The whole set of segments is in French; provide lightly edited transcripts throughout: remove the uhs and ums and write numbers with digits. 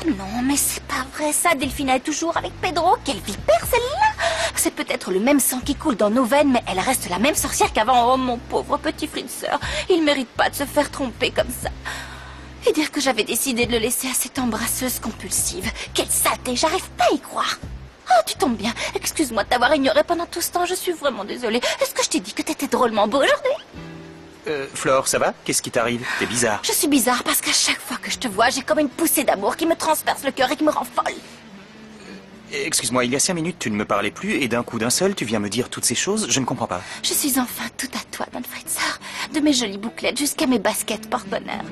Non, mais c'est pas vrai ça. Delphina est toujours avec Pedro. Quelle vipère celle-là! C'est peut-être le même sang qui coule dans nos veines, mais elle reste la même sorcière qu'avant. Oh, mon pauvre petit Fritzer. Il mérite pas de se faire tromper comme ça. Et dire que j'avais décidé de le laisser à cette embrasseuse compulsive. Quelle saleté, j'arrive pas à y croire. Oh, tu tombes bien. Excuse-moi de t'avoir ignoré pendant tout ce temps, je suis vraiment désolée. Est-ce que je t'ai dit que t'étais drôlement beau aujourd'hui? Flore, ça va? Qu'est-ce qui t'arrive? T'es bizarre. Je suis bizarre parce qu'à chaque fois que je te vois, j'ai comme une poussée d'amour qui me transperce le cœur et qui me rend folle. Excuse-moi, il y a 5 minutes, tu ne me parlais plus et d'un coup d'un seul, tu viens me dire toutes ces choses? Je ne comprends pas. Je suis enfin tout à toi, Don Fritzer. De mes jolies bouclettes jusqu'à mes baskets porte-bonheur.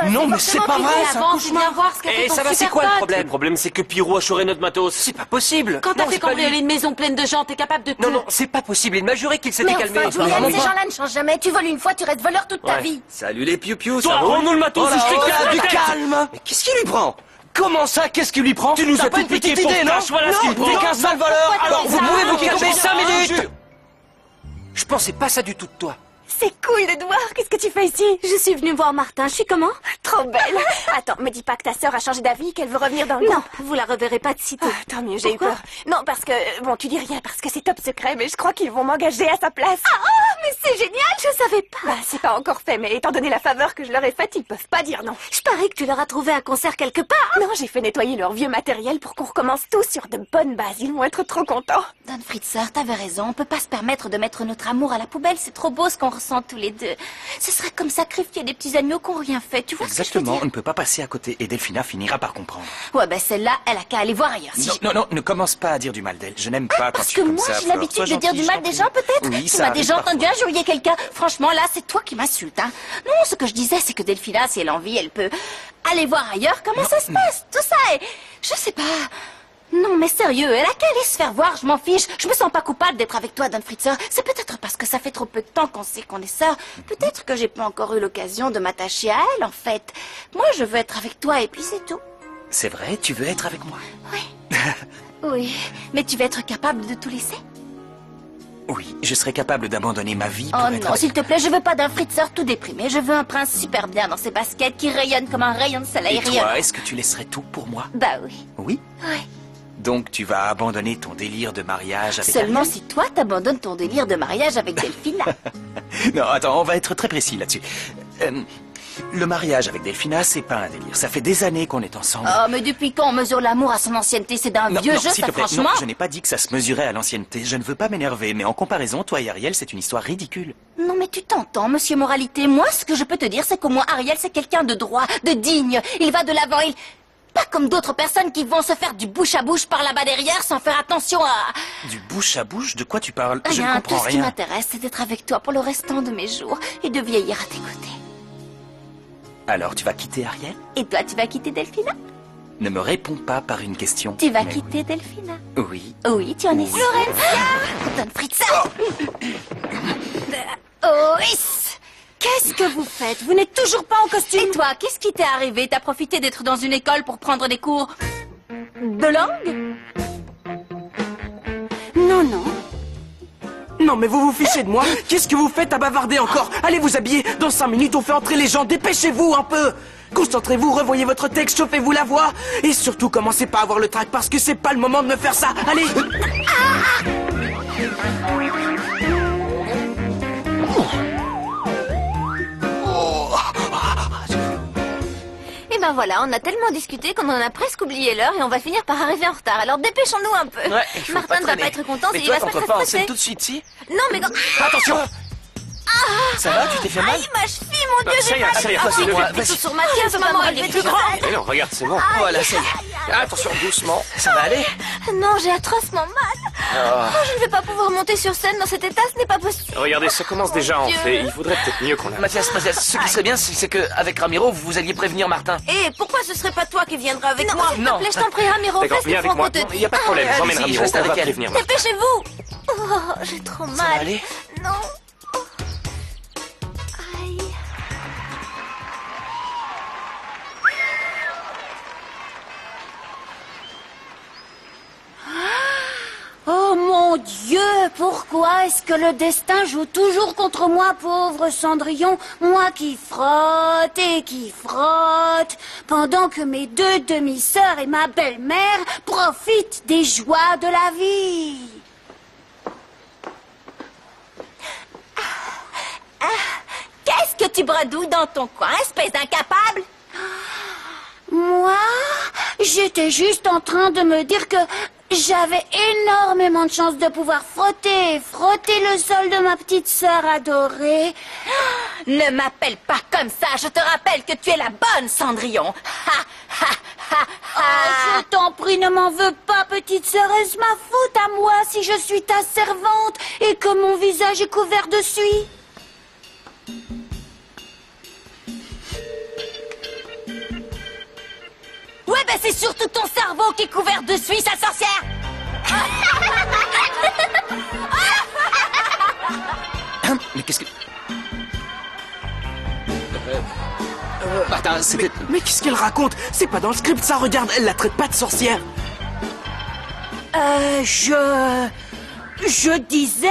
Non, mais c'est pas vrai, c'est un cauchemar. Et ça va, c'est quoi le problème? Le problème, c'est que Pirou a chouré notre matos. C'est pas possible. Quand t'as fait cambrioler une maison pleine de gens, t'es capable de tout. Non, non, c'est pas possible. Il m'a juré qu'il s'était calmé. Mais enfin, Julian, ces gens-là ne changent jamais. Tu voles une fois, tu restes voleur toute ta vie. Salut les piou-piou, Toi, ça roule? rends-nous le matos, Oh là, je t'éclate oh, du la tête. calme. Mais qu'est-ce qu'il lui prend? Comment ça, qu'est-ce qui lui prend? Tu nous T'as as pas tout une piqué petite pour idée, non? cash, voilà ce qu'il Non, prend. t'es qu'un sale voleur. Alors, vous pouvez vous calmer 5 minutes. Je pensais pas ça du tout de toi. C'est cool de te voir. Qu'est-ce que tu fais ici? Je suis venue voir Martin. Je suis comment? Trop belle. Attends, me dis pas que ta sœur a changé d'avis, qu'elle veut revenir dans le Non, camp. vous la reverrez pas de sitôt. Tant mieux, j'ai eu Pourquoi? peur. Non, parce que... Bon, tu dis rien, parce que c'est top secret, mais je crois qu'ils vont m'engager à sa place. Mais c'est génial, je savais pas. Bah, c'est pas encore fait, mais étant donné la faveur que je leur ai faite, ils peuvent pas dire non. Je parie que tu leur as trouvé un concert quelque part. Non, j'ai fait nettoyer leur vieux matériel pour qu'on recommence tout sur de bonnes bases. Ils vont être trop contents. Don Fritzer, t'avais raison. On peut pas se permettre de mettre notre amour à la poubelle. C'est trop beau ce qu'on ressent tous les deux. Ce serait comme sacrifier des petits agneaux qui n'ont rien fait. Tu vois ce que je Exactement, veux on dire? ne peut pas passer à côté et Delphina finira par comprendre. Ouais, ben celle-là, elle a qu'à aller voir ailleurs. Si Non, non, non, ne commence pas à dire du mal d'elle. Je n'aime pas quand Parce tu que es comme moi, ça, j'ai Flore. l'habitude Sois de dire gentille, du mal je des t'en gens, prie. peut-être. Oui, Tu ça m'as arrive déjà entendu parfois. injurier quelqu'un. Franchement, là, c'est toi qui m'insultes, hein. Non, ce que je disais, c'est que Delphina, si elle a envie, elle peut aller voir ailleurs comment ça se passe. Tout ça, et je sais pas. Non, mais sérieux, elle a qu'à aller se faire voir, je m'en fiche. Je me sens pas coupable d'être avec toi, Don Fritzer. C'est peut-être parce que ça fait trop peu de temps qu'on sait qu'on est sœurs. Peut-être que j'ai pas encore eu l'occasion de m'attacher à elle, en fait. Moi, je veux être avec toi et puis c'est tout. C'est vrai, tu veux être avec moi? Oui. Oui, mais tu vas être capable de tout laisser? Oui, je serais capable d'abandonner ma vie Oh pour être non, avec s'il te plaît, je veux pas d'un Fritzer tout déprimé. Je veux un prince super bien dans ses baskets qui rayonne comme un rayon de soleil Et rayonnant. toi, est-ce que tu laisserais tout pour moi? Bah oui. Oui? Oui. Donc tu vas abandonner ton délire de mariage avec Seulement Ariel? si toi t'abandonnes ton délire de mariage avec Delphina. Non, attends, on va être très précis là-dessus. Le mariage avec Delphina, c'est pas un délire. Ça fait des années qu'on est ensemble. Oh, mais depuis quand on mesure l'amour à son ancienneté? C'est d'un Non, vieux non, jeu, s'il ça, te plaît. franchement. Non, je n'ai pas dit que ça se mesurait à l'ancienneté. Je ne veux pas m'énerver, mais en comparaison, toi et Ariel, c'est une histoire ridicule. Non, mais tu t'entends, monsieur Moralité. Moi, ce que je peux te dire, c'est qu'au moins Ariel, c'est quelqu'un de droit, de digne. Il va de l'avant, il... Pas comme d'autres personnes qui vont se faire du bouche à bouche par là-bas derrière sans faire attention à... Du bouche à bouche? De quoi tu parles? Je ne Rien, comprends tout ce qui rien. m'intéresse, c'est d'être avec toi pour le restant de mes jours et de vieillir à tes côtés. Alors, tu vas quitter Ariel? Et toi, tu vas quitter Delphina? Ne me réponds pas par une question. Tu vas Mais quitter Delphina? Oui. Oui, tu en es sûre. Don Fritzer! Oh, qu'est-ce que vous faites? Vous n'êtes toujours pas en costume? Et toi, qu'est-ce qui t'est arrivé? T'as profité d'être dans une école pour prendre des cours de langue? Non, non. Non, mais vous vous fichez de moi? Qu'est-ce que vous faites à bavarder encore? Allez vous habiller. Dans 5 minutes, on fait entrer les gens. Dépêchez-vous un peu. Concentrez-vous, revoyez votre texte, chauffez-vous la voix. Et surtout, commencez pas à avoir le trac parce que c'est pas le moment de me faire ça. Allez. Et ben voilà, on a tellement discuté qu'on en a presque oublié l'heure et on va finir par arriver en retard. Alors dépêchons-nous un peu. Ouais, il faut Martin ne va traîner. pas être content Mais s'il toi, va se t'entres mettre pas à en stresser. scène tout de suite, si? Non, mais non. Attention! Ça va, tu t'es fait mal? Aïe, ma cheville, mon Dieu, ça y j'ai est, mal. ça y est, Ah, facile, oui, vas-y. plutôt sur Mathias, maman, elle est plus grande. Mais non, regarde, c'est bon. Voilà, ça y est. Attention, doucement. Ça va aller? Non, j'ai atrocement mal. Oh, je ne vais pas pouvoir monter sur scène dans cet état, ce n'est pas possible. Regardez, ça commence déjà à enfler. Il faudrait peut-être mieux qu'on a... Mathias, ce qui serait bien, c'est qu'avec Ramiro, vous alliez prévenir Martin. Et pourquoi ce serait pas toi qui viendrais avec Non, moi? s'il te plaît, je t'en prie, Ramiro, D'accord, fais ce viens que avec moi. Franco te Il dit. n'y a pas de problème, Ah, j'emmène allez-y, Ramiro, je reste on va avec elle. prévenir Martin. Dépêchez-vous. Oh, j'ai trop mal. Ça va aller? Non. Aïe. Oh mon Dieu, pourquoi est-ce que le destin joue toujours contre moi, pauvre Cendrillon? Moi qui frotte et qui frotte, pendant que mes deux demi-sœurs et ma belle-mère profitent des joies de la vie. Qu'est-ce que tu bredouilles dans ton coin, espèce d'incapable? Moi, j'étais juste en train de me dire que j'avais énormément de chance de pouvoir frotter le sol de ma petite sœur adorée. Ne m'appelle pas comme ça, je te rappelle que tu es la bonne Cendrillon. Ha, ha, ha, ha. Oh, je t'en prie, ne m'en veux pas, petite sœur. Est-ce ma faute à moi si je suis ta servante et que mon visage est couvert de suie? Ouais, ben c'est surtout ton cerveau qui est couvert de suie, sa sorcière. Mais qu'est-ce que... Martin, c'était... Mais qu'est-ce qu'elle raconte? C'est pas dans le script, ça, regarde, elle la traite pas de sorcière. Je disais,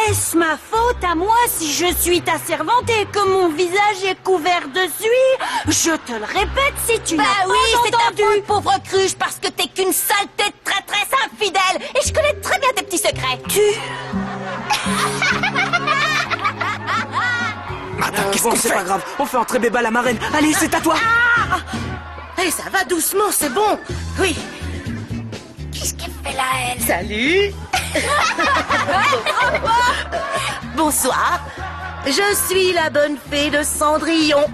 est-ce ma faute à moi si je suis ta servante et que mon visage est couvert de suie? Je te le répète si tu Bah n'as oui, c'est pas ta entendu. faute, pauvre cruche, parce que t'es qu'une saleté de traîtresse infidèle. Et je connais très bien tes petits secrets. Martin, qu'est-ce Bon, qu'on c'est fait? pas grave, on fait entrer Béba la marraine. Allez, c'est à toi. Eh, ça va doucement, c'est bon. Oui. Qu'est-ce qu'elle fait là, elle? Salut. Bonsoir. Je suis la bonne fée de Cendrillon.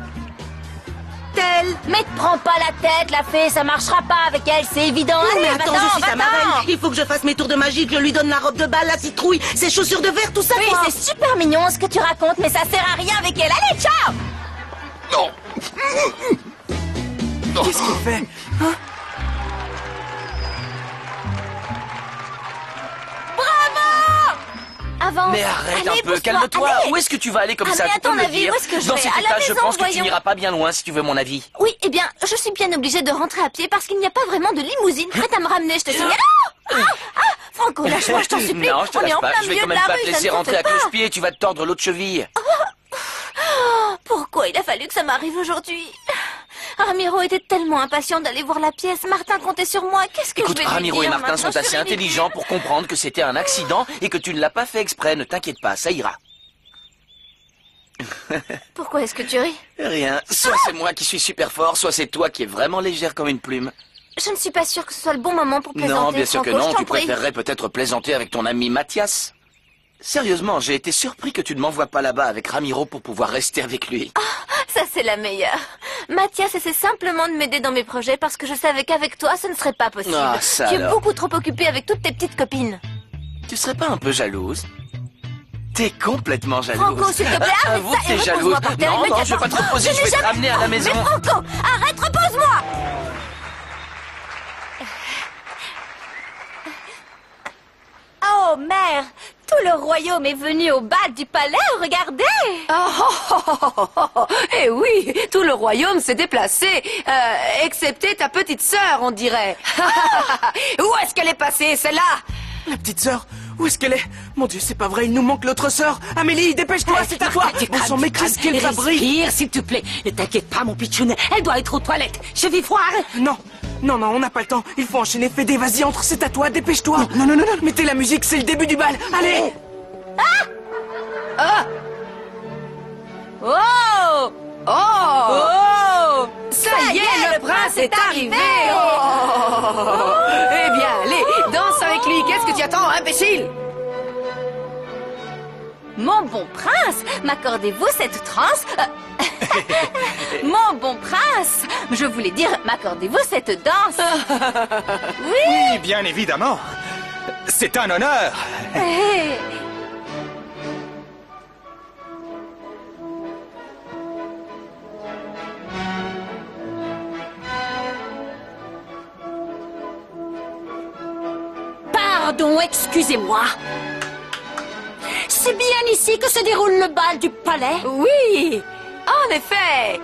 Telle. Mais te prends pas la tête, la fée, ça marchera pas avec elle, c'est évident. Non, mais Allez, attends, va-t'en, je suis ta va-t'en. marraine. Il faut que je fasse mes tours de magie, que je lui donne la robe de bal, la citrouille, ses chaussures de verre, tout ça. Oui, quoi. c'est super mignon ce que tu racontes, mais ça sert à rien avec elle. Allez, ciao! Non. Qu'est-ce qu'il fait? Avance. Mais arrête Allez, un peu, pousse-toi, calme-toi. allez. Où est-ce que tu vas aller comme Ah, ça? mais Tu à ton peux me le avis, dire. où est-ce que je Dans vais? cet À la état, je maison, pense que tu voyons. n'iras pas bien loin si tu veux mon avis. Oui, eh bien, je suis bien obligée de rentrer à pied parce qu'il n'y a pas vraiment de limousine prête à me ramener, je te signale. Franco, lâche-moi, je t'en supplie. Non, je te On est lâche en pas. plein Je vais milieu quand de même la pas rue, te ça laisser ne te rentrer fait à pas. cloche-pied, tu vas te tordre l'autre cheville. Pourquoi il a fallu que ça m'arrive aujourd'hui? Ramiro était tellement impatient d'aller voir la pièce. Martin comptait sur moi. Qu'est-ce que Écoute, je vais lui Ramiro et dire Martin maintenant? sont assez Je suis ridicule. intelligents pour comprendre que c'était un accident et que tu ne l'as pas fait exprès. Ne t'inquiète pas, ça ira. Pourquoi est-ce que tu ris? Rien. Soit c'est moi qui suis super fort, soit c'est toi qui es vraiment légère comme une plume. Je ne suis pas sûre que ce soit le bon moment pour plaisanter. Non, bien sûr que Franco, non. je t'en Tu prie. préférerais peut-être plaisanter avec ton ami Mathias. Sérieusement, j'ai été surpris que tu ne m'envoies pas là-bas avec Ramiro pour pouvoir rester avec lui. Ça, c'est la meilleure. Mathias essaie simplement de m'aider dans mes projets parce que je savais qu'avec toi, ce ne serait pas possible. Ah, ça tu es alors. beaucoup trop occupé avec toutes tes petites copines. Tu serais pas un peu jalouse? T'es complètement jalouse. Franco, s'il te plaît, arrête Avoue ça que et t'es repose-moi jalouse. par terre Non, non, je vais immédiatement. pas te reposer, je n'ai vais te jamais- ramener à la maison. Mais Franco, arrête, repose-moi. Oh, mère, tout le royaume est venu au bal du palais, regardez. Eh oui, tout le royaume s'est déplacé, excepté ta petite sœur, on dirait. Où est-ce qu'elle est passée, celle-là? La petite sœur, où est-ce qu'elle est? Mon Dieu, c'est pas vrai, il nous manque l'autre sœur. Amélie, dépêche-toi, c'est à toi. Bon sang, mais qu'est-ce qu'elle fabrique? Respire, s'il te plaît. Ne t'inquiète pas, mon pitchoun. Elle doit être aux toilettes. Je vais voir. Non, Non, on n'a pas le temps. Il faut enchaîner. Fédé, vas-y, entre, c'est à toi, dépêche-toi. Non. Mettez la musique, c'est le début du bal. Allez. Oh! Ça y est, le prince est arrivé! Eh bien, allez, danse avec lui. Qu'est-ce que tu attends, imbécile? Mon bon prince, m'accordez-vous cette transe? Mon bon prince, je voulais dire, m'accordez-vous cette danse? Oui, bien évidemment. C'est un honneur. Pardon, excusez-moi. C'est bien ici que se déroule le bal du palais? Oui, en effet.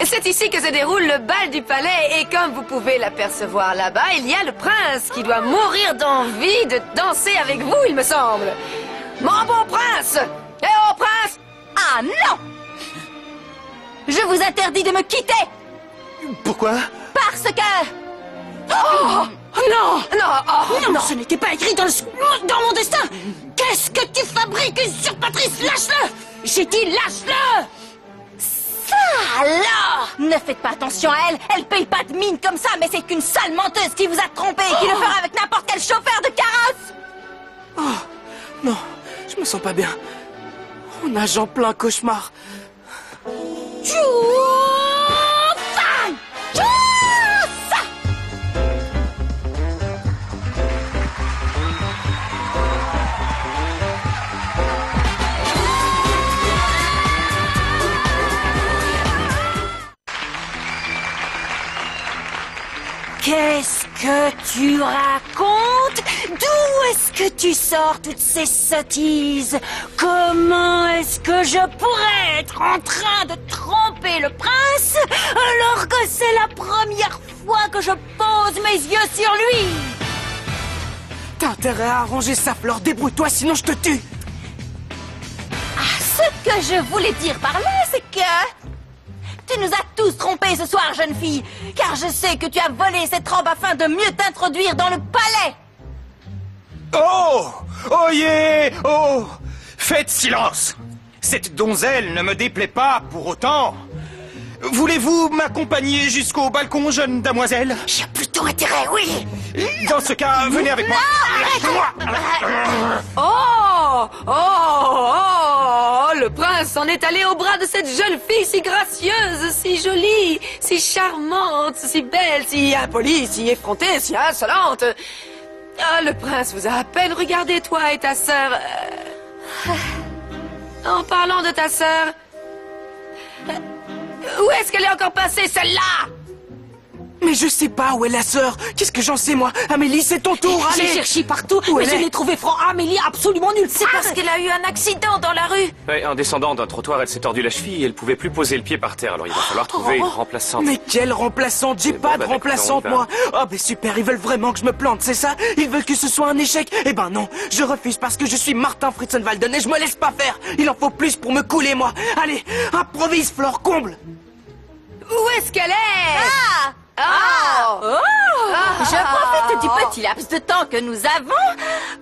C'est ici que se déroule le bal du palais et comme vous pouvez l'apercevoir là-bas, il y a le prince qui doit mourir d'envie de danser avec vous, il me semble. Mon bon prince! Eh oh, prince! Ah non! Je vous interdis de me quitter! Pourquoi? Parce que... Oh! Non! Non, Non, ce n'était pas écrit dans mon destin! Qu'est-ce que tu fabriques, usurpatrice? Lâche-le! J'ai dit lâche-le! Ça alors! Ne faites pas attention à elle, elle paye pas de mine comme ça, mais c'est qu'une sale menteuse qui vous a trompé et qui le fera avec n'importe quel chauffeur de carrosse! Oh, non, je me sens pas bien. On nage en plein cauchemar. Qu'est-ce que tu racontes? D'où est-ce que tu sors toutes ces sottises? Comment est-ce que je pourrais être en train de tromper le prince alors que c'est la première fois que je pose mes yeux sur lui? T'as intérêt à arranger ça, Flore. Débrouille-toi, sinon je te tue. Ce que je voulais dire par là, c'est que... Tu nous as tous trompés ce soir, jeune fille, car je sais que tu as volé cette robe afin de mieux t'introduire dans le palais. Oh! Oyez! Oh! Faites silence! Cette donzelle ne me déplaît pas pour autant. Voulez-vous m'accompagner jusqu'au balcon, jeune damoiselle? J'ai plutôt intérêt, oui. Dans ce cas, venez avec moi. Le prince en est allé au bras de cette jeune fille si gracieuse, si jolie, si charmante, si belle, si impolie, si effrontée, si insolente. Ah, le prince vous a à peine regardé, toi et ta sœur. En parlant de ta sœur, où est-ce qu'elle est encore passée, celle-là? Mais je sais pas où est la sœur. Qu'est-ce que j'en sais, moi? Amélie, c'est ton tour, allez. J'ai cherché partout, Où mais elle je est n'ai trouvé Amélie absolument nulle part. Parce qu'elle a eu un accident dans la rue. Ouais, en descendant d'un trottoir, elle s'est tordu la cheville et elle pouvait plus poser le pied par terre. Alors il va falloir trouver une remplaçante. Mais quelle remplaçante? J'ai Mais pas bon, de bah, d'accord, remplaçante, on y va. moi. Oh, mais super, ils veulent vraiment que je me plante, c'est ça? Ils veulent que ce soit un échec? Eh ben non, je refuse parce que je suis Martin Fritzenwalden et je me laisse pas faire. Il en faut plus pour me couler, moi. Allez, improvise, Flore, comble. Où est-ce qu'elle est? Je profite du petit laps de temps que nous avons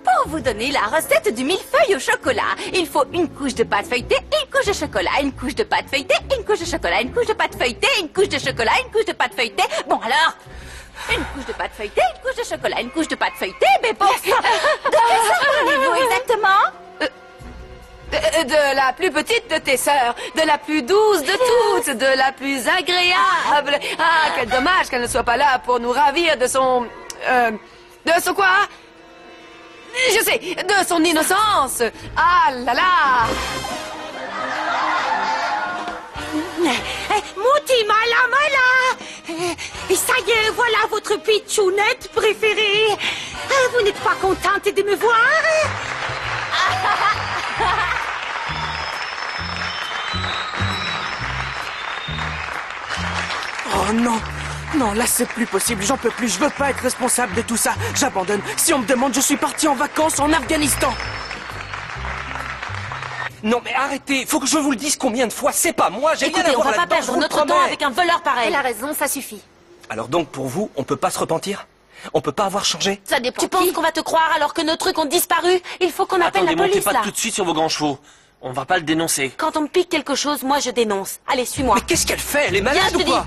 pour vous donner la recette du millefeuille au chocolat. Il faut une couche de pâte feuilletée, une couche de chocolat, une couche de pâte feuilletée, une couche de chocolat, une couche de pâte feuilletée, une couche de chocolat, une couche de pâte feuilletée. Bon alors, une couche de pâte feuilletée, une couche de chocolat, une couche de pâte feuilletée, mais pour ça, de quelle sœur parlez-vous exactement? De la plus petite de tes sœurs, de la plus douce de toutes, de la plus agréable. Ah, quel dommage qu'elle ne soit pas là pour nous ravir de son... de son quoi? Je sais, de son innocence. Ah là là. Mouti mala. Et ça y est, voilà votre pitchounette préférée. Vous n'êtes pas contente de me voir? Oh non. Non, là c'est plus possible, j'en peux plus, je veux pas être responsable de tout ça. J'abandonne. Si on me demande, je suis parti en vacances en Afghanistan. Non mais arrêtez, faut que je vous le dise combien de fois, c'est pas moi, j'ai rien à Écoutez, on voir va pas là-dedans, je perdre vous le notre temps promets. avec un voleur pareil. Elle a raison, ça suffit. Alors donc, pour vous, on peut pas se repentir? On peut pas avoir changé? Ça dépend. Tu penses qu'on va te croire alors que nos trucs ont disparu? Il faut qu'on appelle Attendez, la montez police, pas là. tout de suite sur vos grands chevaux. On va pas le dénoncer. Quand on me pique quelque chose, moi je dénonce. Allez, suis-moi. Mais qu'est-ce qu'elle fait? Elle est malade Viens, je ou te quoi?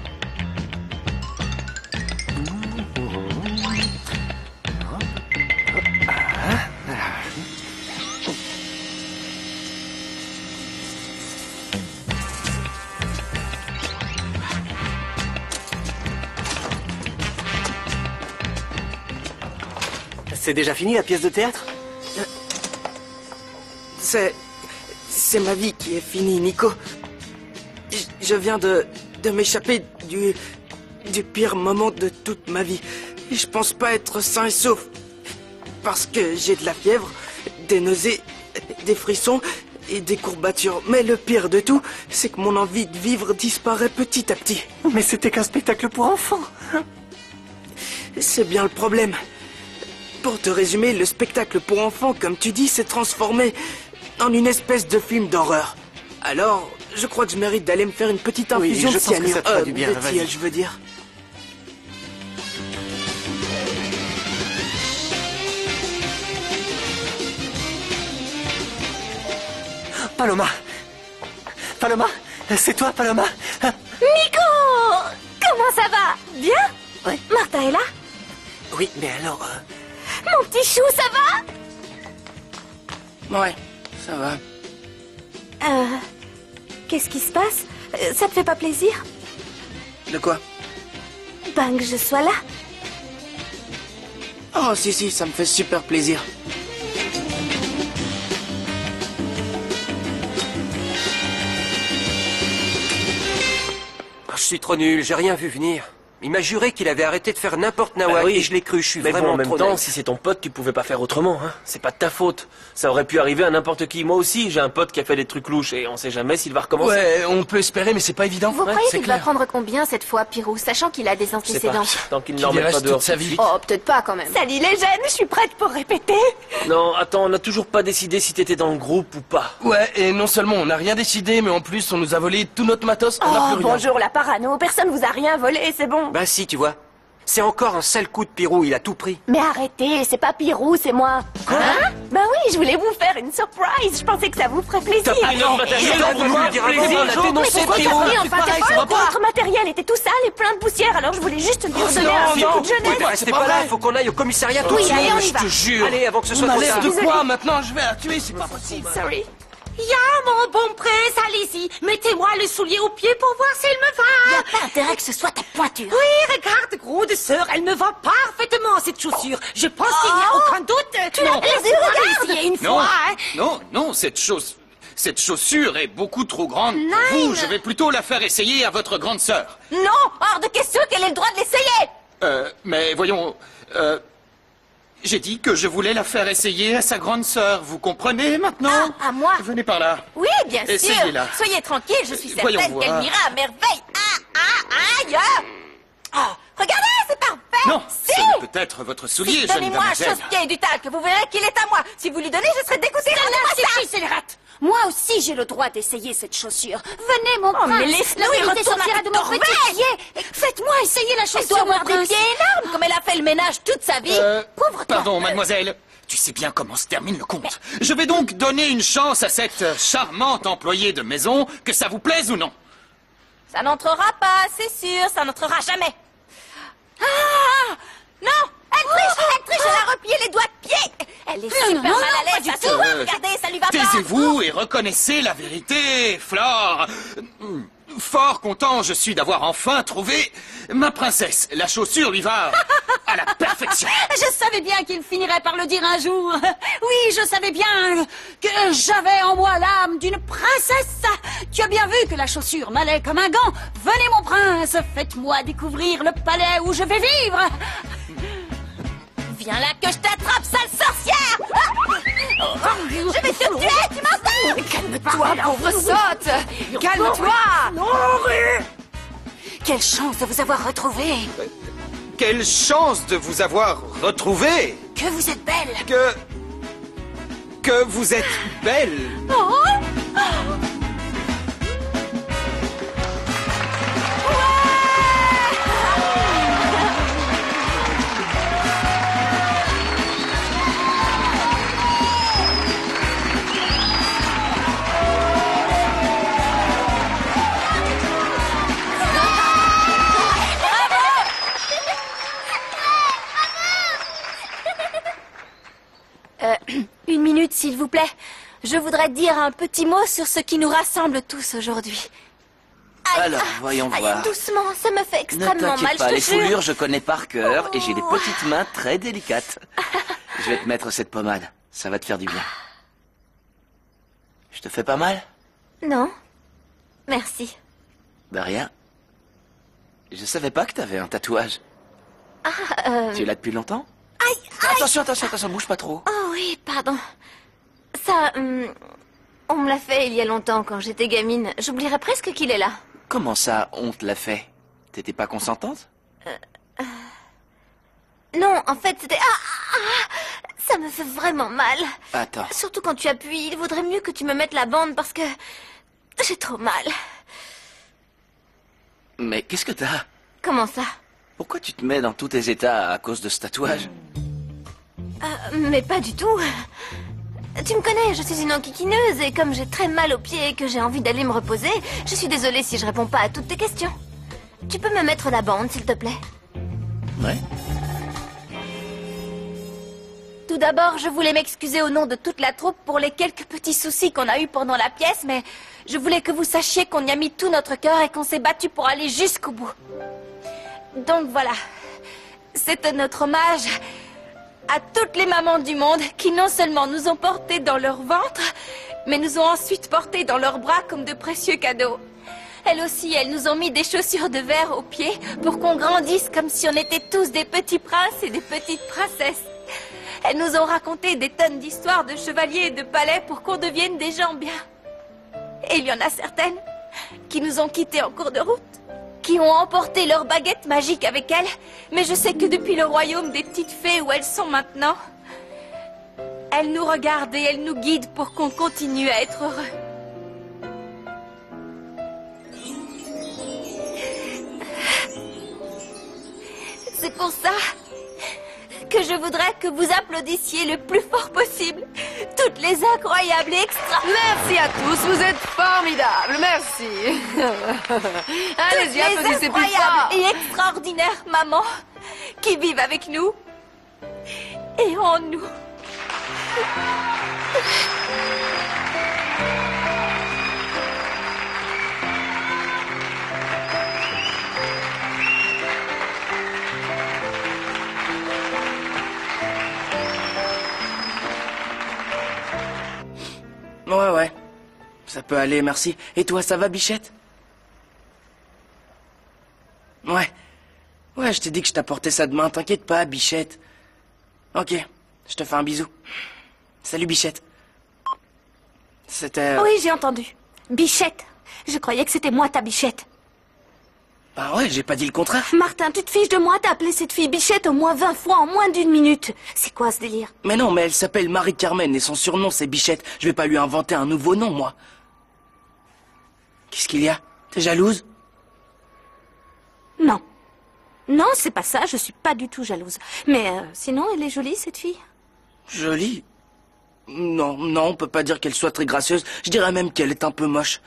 C'est déjà fini la pièce de théâtre? C'est ma vie qui est finie, Nico. Je viens de m'échapper du pire moment de toute ma vie. Et je pense pas être sain et sauf. Parce que j'ai de la fièvre, des nausées, des frissons et des courbatures. Mais le pire de tout, c'est que mon envie de vivre disparaît petit à petit. Mais c'était qu'un spectacle pour enfants. C'est bien le problème. Pour te résumer, le spectacle pour enfants, comme tu dis, s'est transformé en une espèce de film d'horreur. Alors, je crois que je mérite d'aller me faire une petite Oui, infusion je de pense que cyanure. ça te fera du bien, de vas-y. thiel, je veux dire. Paloma! Paloma! C'est toi, Paloma? Nico! Comment ça va? Bien? Ouais. Martin est là? Oui, mais alors... Mon petit chou, ça va? Ouais, ça va. Qu'est-ce qui se passe? Ça te fait pas plaisir? De quoi? Ben, que je sois là. Oh, si, ça me fait super plaisir. Je suis trop nul, j'ai rien vu venir. Il m'a juré qu'il avait arrêté de faire n'importe nawak Bah oui. et je l'ai cru, je suis Mais bon, vraiment en même trop temps, naïf. si c'est ton pote, tu pouvais pas faire autrement, hein. C'est pas de ta faute. Ça aurait pu arriver à n'importe qui. Moi aussi, j'ai un pote qui a fait des trucs louches et on sait jamais s'il va recommencer. Ouais, on peut espérer, mais c'est pas évident. Vous croyez c'est qu'il va clair. prendre combien cette fois, Pirou, sachant qu'il a des Je sais pas. antécédents? Tant qu'il ne Qu'il l'en y met pas reste dehors. toute sa vie. Oh, peut-être pas quand même. Salut les jeunes, je suis prête pour répéter. Non, attends, on n'a toujours pas décidé si t'étais dans le groupe ou pas. Ouais, et non seulement on n'a rien décidé, mais en plus on nous a volé tout notre matos, on n'a Oh, plus rien. bonjour la parano, personne vous a rien volé, c'est bon. Bah si, tu vois. C'est encore un sale coup de Pirou, il a tout pris. Mais arrêtez, c'est pas Pirou, c'est moi. Quoi? Ben oui, je voulais vous faire une surprise, je pensais que ça vous ferait plaisir. notre matériel, on va nous dire un plaisir. peu, on a dénoncé Pourquoi Pirou. t'as pris enfin pareil, t'es ça folle va ou quoi? pas. Votre matériel était tout sale et plein de poussière, alors je voulais juste lui redonner un petit coup de jeunesse. Restez pas là, faut qu'on aille au commissariat tout de Oui, suite. allez, on y Je va. te jure. Allez, avant que ce soit On trop enlève tard. de Désolée. quoi maintenant? Je vais la tuer, c'est pas possible. Sorry. Ya, mon bon prince, allez-y. Mettez-moi le soulier au pied pour voir s'il me va. Y a pas intérêt que ce soit ta pointure. Oui, regarde, gros de sœur, elle me va parfaitement, cette chaussure. Je pense qu'il n'y a aucun doute. Tu l'as perdu, regarde. Essayé une Non, fois, hein. non, cette chaussure est beaucoup trop grande pour Nein. vous. Je vais plutôt la faire essayer à votre grande sœur. Non, hors de question qu'elle ait le droit de l'essayer. Mais voyons, j'ai dit que je voulais la faire essayer à sa grande sœur. Vous comprenez maintenant? Ah, à moi? Venez par là. Oui, bien sûr. Essayez-la. Soyez tranquille, je suis Voyons certaine voir. qu'elle m'ira à merveille. Aïe. Ah, regardez, c'est parfait. Non, Si. ce n'est peut-être votre soulier, jeune Donnez-moi un demoiselle. chausse-pied et du talc, vous verrez qu'il est à moi. Si vous lui donnez, je serai dégoûtée. Rendez-moi ça. C'est les rats. Moi aussi, j'ai le droit d'essayer cette chaussure. Venez, mon prince. mais laisse-nous, La il vérité retourne sortira à de ta mon petit corbeille. pied. Faites-moi essayer la Elle chaussure, doit mon avoir des prince. pieds énormes, comme elle a fait le ménage toute sa vie. Pauvre toi. Pardon, mademoiselle. Tu sais bien comment se termine le conte. Je vais donc donner une chance à cette charmante employée de maison, que ça vous plaise ou non. Ça n'entrera pas, c'est sûr, ça n'entrera jamais. Ah non, elle triche, elle a replié les doigts de pied. Elle est super non, mal à l'aise, pas ça du se tout. voit, regardez, ça lui va pas. Taisez-vous et reconnaissez la vérité, Flore. Fort content je suis d'avoir enfin trouvé ma princesse. La chaussure lui va à la perfection. Je savais bien qu'il finirait par le dire un jour. Oui, je savais bien que j'avais en moi l'âme d'une princesse. Tu as bien vu que la chaussure m'allait comme un gant. Venez, mon prince, faites-moi découvrir le palais où je vais vivre. Viens là que je t'attrape, sale sorcière. Je vais te tuer, tu m'entends? Calme-toi, pauvre sotte. Calme-toi. Quelle chance de vous avoir retrouvé. Quelle chance de vous avoir retrouvé. Que vous êtes belle. Que vous êtes belle. Une minute, s'il vous plaît. Je voudrais dire un petit mot sur ce qui nous rassemble tous aujourd'hui. Alors, voyons voir. Doucement, ça me fait Ne extrêmement mal, t'inquiète pas, je les te jure. foulures, je connais par cœur et j'ai des petites mains très délicates. Je vais te mettre cette pommade. Ça va te faire du bien. Je te fais pas mal? Non. Merci. Bah rien. Je savais pas que t'avais un tatouage. Tu l'as depuis longtemps? Attention, bouge pas trop. Oh oui, pardon. Ça, on me l'a fait il y a longtemps quand j'étais gamine. J'oublierais presque qu'il est là. Comment ça, on te l'a fait? T'étais pas consentante? Non, en fait, c'était... ça me fait vraiment mal. Attends. Surtout quand tu appuies. Il vaudrait mieux que tu me mettes la bande parce que... j'ai trop mal. Mais qu'est-ce que t'as? Comment ça? Pourquoi tu te mets dans tous tes états à cause de ce tatouage? Mais pas du tout. Tu me connais, je suis une enquiquineuse et comme j'ai très mal aux pieds et que j'ai envie d'aller me reposer, je suis désolée si je réponds pas à toutes tes questions. Tu peux me mettre la bande, s'il te plaît? Ouais. Tout d'abord, je voulais m'excuser au nom de toute la troupe pour les quelques petits soucis qu'on a eus pendant la pièce, mais je voulais que vous sachiez qu'on y a mis tout notre cœur et qu'on s'est battu pour aller jusqu'au bout. Donc voilà, c'était notre hommage à toutes les mamans du monde qui non seulement nous ont portés dans leur ventre, mais nous ont ensuite portés dans leurs bras comme de précieux cadeaux. Elles aussi, elles nous ont mis des chaussures de verre aux pieds pour qu'on grandisse comme si on était tous des petits princes et des petites princesses. Elles nous ont raconté des tonnes d'histoires de chevaliers et de palais pour qu'on devienne des gens bien. Et il y en a certaines qui nous ont quittés en cours de route, qui ont emporté leurs baguettes magiques avec elles, mais je sais que depuis le royaume des petites fées où elles sont maintenant, elles nous regardent et elles nous guident pour qu'on continue à être heureux. C'est pour ça que je voudrais que vous applaudissiez le plus fort possible toutes les incroyables et Merci à tous, vous êtes formidables, merci. Allez-y, applaudissez plus fort. incroyables et extraordinaires mamans qui vivent avec nous et en nous. Ouais. Ça peut aller, merci. Et toi, ça va, Bichette? Ouais, je t'ai dit que je t'apportais ça demain, t'inquiète pas, Bichette. Ok, je te fais un bisou. Salut, Bichette. C'était... Oui, j'ai entendu. Bichette. Je croyais que c'était moi, ta Bichette. Ah ouais, j'ai pas dit le contraire. Martin, tu te fiches de moi d'appeler cette fille Bichette au moins 20 fois en moins d'une minute. C'est quoi ce délire? Mais non, mais elle s'appelle Marie-Carmen et son surnom c'est Bichette. Je vais pas lui inventer un nouveau nom, moi. Qu'est-ce qu'il y a? T'es jalouse? Non. Non, c'est pas ça, je suis pas du tout jalouse. Mais sinon, elle est jolie, cette fille. Jolie? Non, on peut pas dire qu'elle soit très gracieuse. Je dirais même qu'elle est un peu moche.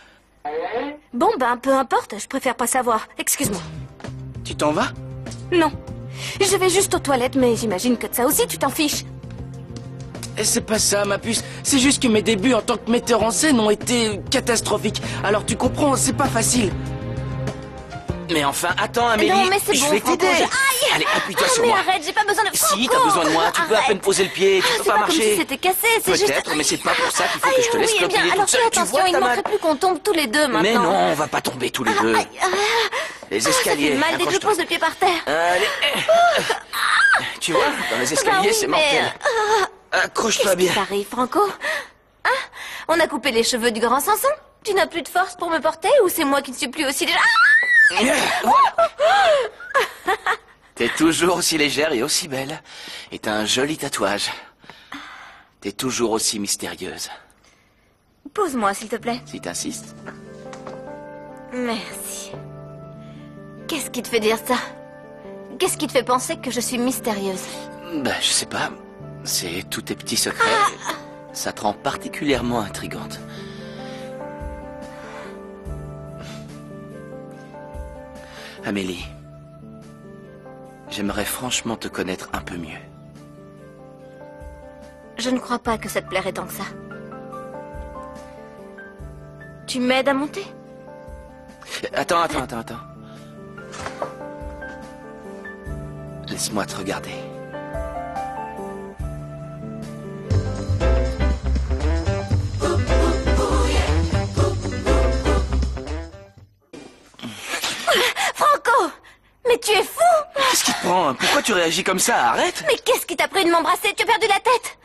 Bon, ben, peu importe, je préfère pas savoir. Excuse-moi. Tu t'en vas? Non. Je vais juste aux toilettes, mais j'imagine que de ça aussi, tu t'en fiches. Et c'est pas ça, ma puce. C'est juste que mes débuts en tant que metteur en scène ont été catastrophiques. Alors tu comprends, c'est pas facile. Mais enfin, attends, Amélie, Non, mais c'est je bon, vais Franco, t'aider. Aïe. Allez, appuie-toi sur mais moi. arrête, j'ai pas besoin de... Si, Franco, t'as besoin de moi, tu peux à arrête. peine poser le pied, tu peux C'est pas pas comme marcher. si c'était cassé, c'est juste... Peut-être, mais c'est pas pour ça qu'il faut que Aïe, je te laisse oui, eh clopiner bien, toute alors seule. fais Tu attention, vois, il t'as ne mal. manquerait plus qu'on tombe tous les deux maintenant. Mais non, on va pas tomber tous les deux. Les escaliers, Ça fait mal dès que je accroche-toi. pose le pied par terre. Allez. Tu vois, dans les escaliers, Bah oui, c'est mais, mortel. Accroche-toi bien. Qu'est-ce qui t'arrive, Franco? Hein? On a coupé les cheveux du grand Samson? Tu n'as plus de force pour me porter ou c'est moi qui ne suis plus aussi déjà... T'es toujours aussi légère et aussi belle. Et t'as un joli tatouage. T'es toujours aussi mystérieuse. Pose-moi, s'il te plaît. Si t'insistes. Merci. Qu'est-ce qui te fait dire ça? Qu'est-ce qui te fait penser que je suis mystérieuse? Ben, je sais pas. C'est tous tes petits secrets. Ça te rend particulièrement intrigante. Amélie, j'aimerais franchement te connaître un peu mieux. Je ne crois pas que ça te plairait tant que ça. Tu m'aides à monter? Attends. Laisse-moi te regarder. Franco! Mais tu es fou! Qu'est-ce qui te prend? Pourquoi tu réagis comme ça? Arrête! Mais qu'est-ce qui t'a pris de m'embrasser? Tu as perdu la tête?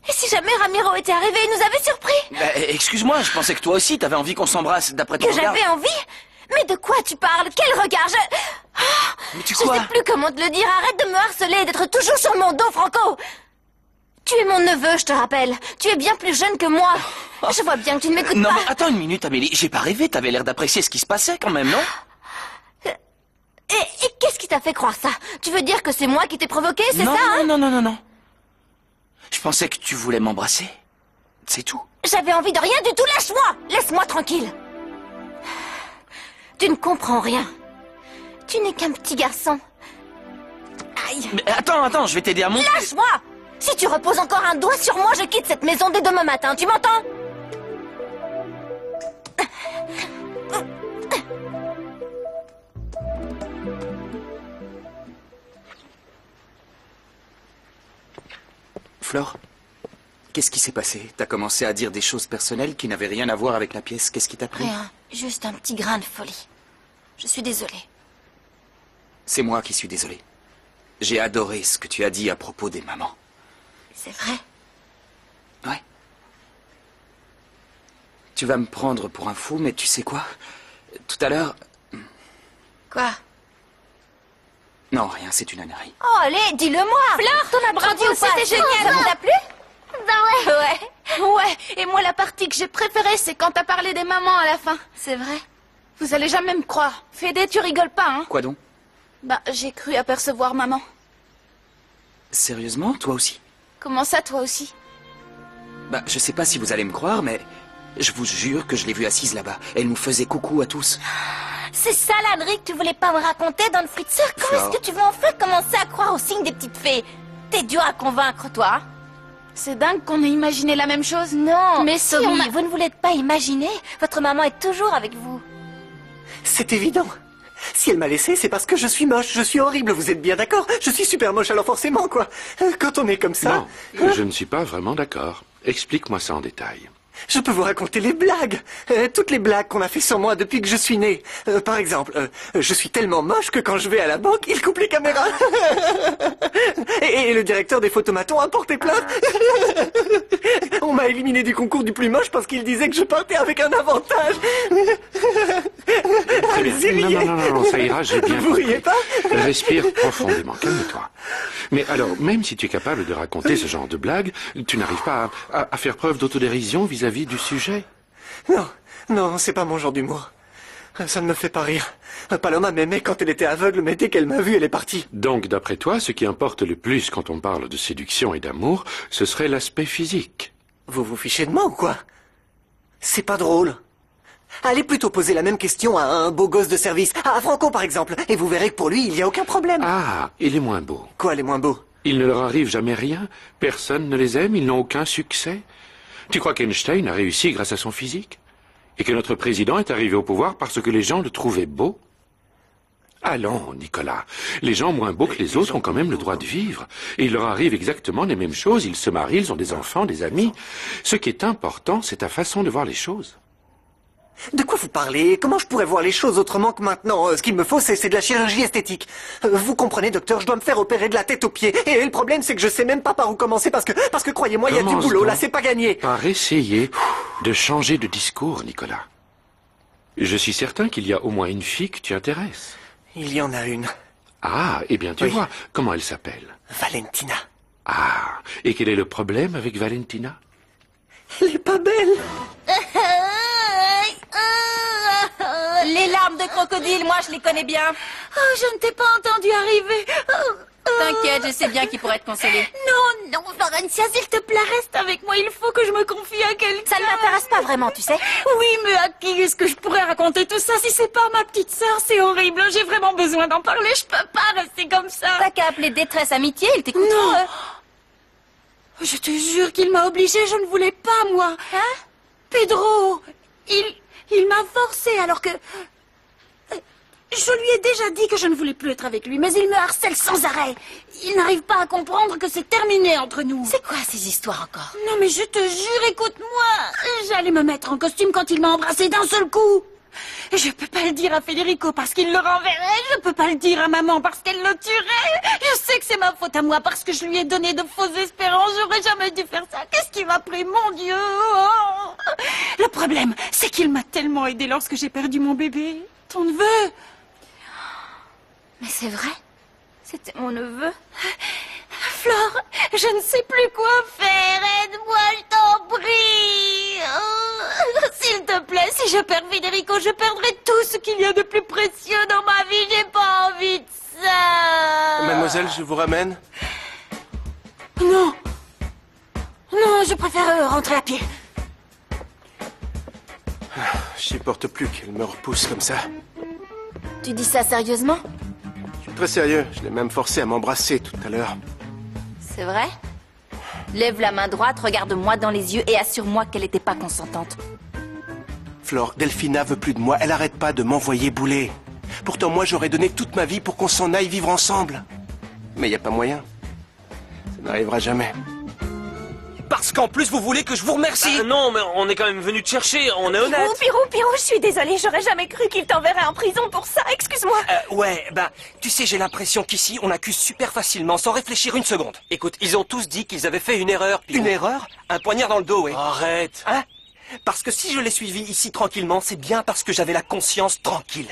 Et si jamais Ramiro était arrivé et nous avait surpris? Excuse-moi, je pensais que toi aussi t'avais envie qu'on s'embrasse d'après ton Que regard. j'avais envie? Mais de quoi tu parles? Quel regard? Mais tu Je quoi? sais plus comment te le dire. Arrête de me harceler et d'être toujours sur mon dos, Franco. Tu es mon neveu, je te rappelle. Tu es bien plus jeune que moi. Je vois bien que tu ne m'écoutes pas. Non mais attends une minute, Amélie. J'ai pas rêvé, t'avais l'air d'apprécier ce qui se passait quand même, non? Et qu'est-ce qui t'a fait croire ça? Tu veux dire que c'est moi qui t'ai provoqué, c'est ça, hein? Non. Je pensais que tu voulais m'embrasser. C'est tout. J'avais envie de rien du tout, lâche-moi! Laisse-moi tranquille. Tu ne comprends rien. Tu n'es qu'un petit garçon. Aïe. Mais attends, je vais t'aider à monter. Lâche-moi! Si tu reposes encore un doigt sur moi, je quitte cette maison dès demain matin, tu m'entends? Flore, qu'est-ce qui s'est passé? T'as commencé à dire des choses personnelles qui n'avaient rien à voir avec la pièce. Qu'est-ce qui t'a pris? Rien, juste un petit grain de folie. Je suis désolée. C'est moi qui suis désolé. J'ai adoré ce que tu as dit à propos des mamans. C'est vrai? Ouais. Tu vas me prendre pour un fou, mais tu sais quoi? Tout à l'heure... Quoi? Non, rien, c'est une ânerie. Oh, allez, dis-le-moi! Fleur, ton apprenti ou pas? C'était génial, ça t'a plu? Bah ouais. Ouais. Et moi, la partie que j'ai préférée, c'est quand t'as parlé des mamans à la fin. C'est vrai? Vous allez jamais me croire. Fédé, tu rigoles pas, hein? Quoi donc? Bah, j'ai cru apercevoir maman. Sérieusement, toi aussi? Comment ça, toi aussi? Bah, je sais pas si vous allez me croire, mais... Je vous jure que je l'ai vue assise là-bas. Elle nous faisait coucou à tous. C'est ça l'ânerie que tu voulais pas me raconter dans le Fritzer? Quand Flore. est-ce que tu veux enfin commencer à croire au signe des petites fées? T'es dur à convaincre, toi. C'est dingue qu'on ait imaginé la même chose. Non, Mais si, si, on a... vous ne voulez pas imaginer. Votre maman est toujours avec vous. C'est évident. Si elle m'a laissé, c'est parce que je suis moche, je suis horrible, vous êtes bien d'accord? Je suis super moche, alors forcément, quoi. Quand on est comme ça... Non, je ne suis pas vraiment d'accord. Explique-moi ça en détail. Je peux vous raconter les blagues. Toutes les blagues qu'on a fait sur moi depuis que je suis né. Par exemple, je suis tellement moche que quand je vais à la banque, il coupe les caméras. et le directeur des photomatons a porté plainte. On m'a éliminé du concours du plus moche parce qu'il disait que je partais avec un avantage. Très bien. Non, ça ira, j'ai bien Vous compris. riez pas? Respire profondément, calme-toi. Mais alors, même si tu es capable de raconter ce genre de blagues, tu n'arrives pas à faire preuve d'autodérision vis-à-vis du sujet? Non, c'est pas mon genre d'humour. Ça ne me fait pas rire. Paloma m'aimait quand elle était aveugle, mais dès qu'elle m'a vu, elle est partie. Donc, d'après toi, ce qui importe le plus quand on parle de séduction et d'amour, ce serait l'aspect physique. Vous vous fichez de moi ou quoi? C'est pas drôle. Allez plutôt poser la même question à un beau gosse de service, à Franco par exemple, et vous verrez que pour lui, il n'y a aucun problème. Ah, il est moins beau. Quoi, les moins beaux? Il ne leur arrive jamais rien, personne ne les aime, ils n'ont aucun succès. Tu crois qu'Einstein a réussi grâce à son physique? Et que notre président est arrivé au pouvoir parce que les gens le trouvaient beau? Allons, Nicolas, les gens moins beaux que les autres ont quand même le droit de vivre. Et il leur arrive exactement les mêmes choses, ils se marient, ils ont des enfants, des amis. Ce qui est important, c'est ta façon de voir les choses. De quoi vous parlez? Comment je pourrais voir les choses autrement que maintenant? Ce qu'il me faut, c'est de la chirurgie esthétique. Vous comprenez, docteur, je dois me faire opérer de la tête aux pieds. Et le problème, c'est que je sais même pas par où commencer parce que croyez-moi, il y a du Commence boulot, là, donc c'est pas gagné. par essayer de changer de discours, Nicolas. Je suis certain qu'il y a au moins une fille que tu intéresses. Il y en a une. Ah, eh bien tu Oui. vois, comment elle s'appelle? Valentina. Ah, et quel est le problème avec Valentina? Elle est pas belle. Les larmes de crocodile, moi je les connais bien. Oh, je ne t'ai pas entendu arriver. T'inquiète, je sais bien qui pourrait te consoler. Non, Florencia, s'il te plaît, reste avec moi. Il faut que je me confie à quelqu'un. Ça ne m'intéresse pas vraiment, tu sais. Oui, mais à qui est-ce que je pourrais raconter tout ça si c'est pas à ma petite sœur? C'est horrible. J'ai vraiment besoin d'en parler. Je peux pas rester comme ça. T'as qu'à appeler détresse amitié, ils t'écouteront. Non. Je te jure qu'il m'a obligée, je ne voulais pas, moi. Hein? Pedro, il m'a forcé alors que... Je lui ai déjà dit que je ne voulais plus être avec lui, mais il me harcèle sans arrêt. Il n'arrive pas à comprendre que c'est terminé entre nous. C'est quoi ces histoires encore? Non mais je te jure, écoute-moi. J'allais me mettre en costume quand il m'a embrassé d'un seul coup. Je peux pas le dire à Federico parce qu'il le renverrait. Je peux pas le dire à maman parce qu'elle le tuerait. Je sais que c'est ma faute à moi parce que je lui ai donné de fausses espérances. J'aurais jamais dû faire ça. Qu'est-ce qui m'a pris, mon Dieu? Oh. Le problème, c'est qu'il m'a tellement aidé lorsque j'ai perdu mon bébé. Ton neveu. Mais c'est vrai? C'était mon neveu? Flore, je ne sais plus quoi faire. Aide-moi, je t'en prie. Oh, s'il te plaît, si je perds Federico, je perdrai tout ce qu'il y a de plus précieux dans ma vie. J'ai pas envie de ça. Mademoiselle, je vous ramène. Non. Non, je préfère rentrer à pied. Je supporte plus qu'elle me repousse comme ça. Tu dis ça sérieusement? Je suis très sérieux. Je l'ai même forcé à m'embrasser tout à l'heure. C'est vrai? Lève la main droite, regarde-moi dans les yeux et assure-moi qu'elle n'était pas consentante. Flore, Delphina veut plus de moi. Elle arrête pas de m'envoyer bouler. Pourtant, moi, j'aurais donné toute ma vie pour qu'on s'en aille vivre ensemble. Mais il n'y a pas moyen. Ça n'arrivera jamais. Parce qu'en plus, vous voulez que je vous remercie. Bah, non, mais on est quand même venu te chercher, on est honnête. Pirou, je suis désolée, j'aurais jamais cru qu'il t'enverrait en prison pour ça, excuse-moi. Ouais, tu sais, j'ai l'impression qu'ici, on accuse super facilement, sans réfléchir une seconde. Écoute, ils ont tous dit qu'ils avaient fait une erreur. Une erreur? Un poignard dans le dos, ouais. Arrête. Hein? Parce que si je l'ai suivi ici tranquillement, c'est bien parce que j'avais la conscience tranquille.